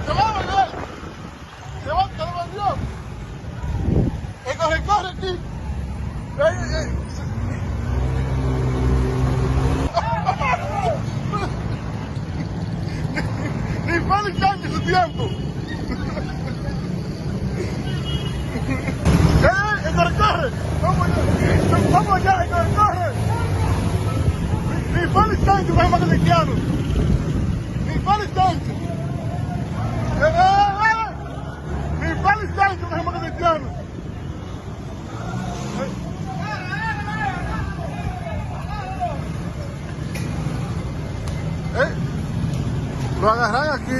¡Se va a volver! ¡Se lo volvió! ¡Corre, corre aquí! ¡Ni pan ni change su tiempo! ¡Corre, corre! ¡Vamos allá, corre! ¡Ni pan ni change, más más cristiano! ¡Ni pan ni change! ¡Ni pan ni change, más más cristiano! Lo agarran aquí.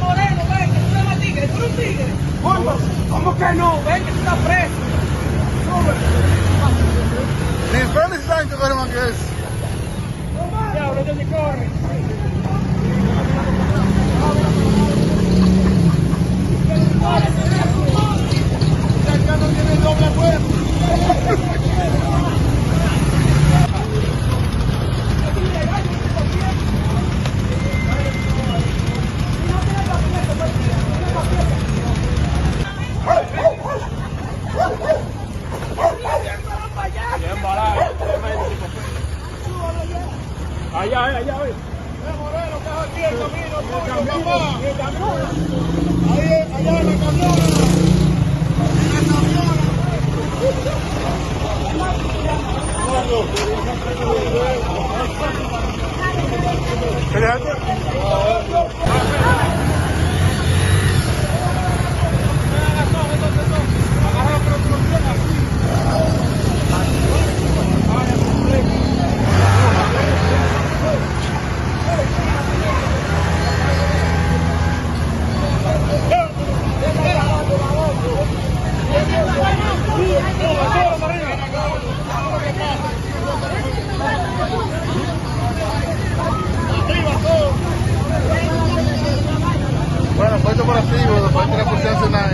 Moreno, ven, que tú eres un tigre, tú eres un tigre. ¿Cómo que no? Ven, que tú estás preso. Ni Félix Sánchez corre más que eso. Diablo, yo te corre. Ya no tiene doble juego. Allá, ven. Moreno, que es aquí el camino, papá. Ahí, allá en la camiona. En la Bueno, pues esto por activo, después de la policía nacional.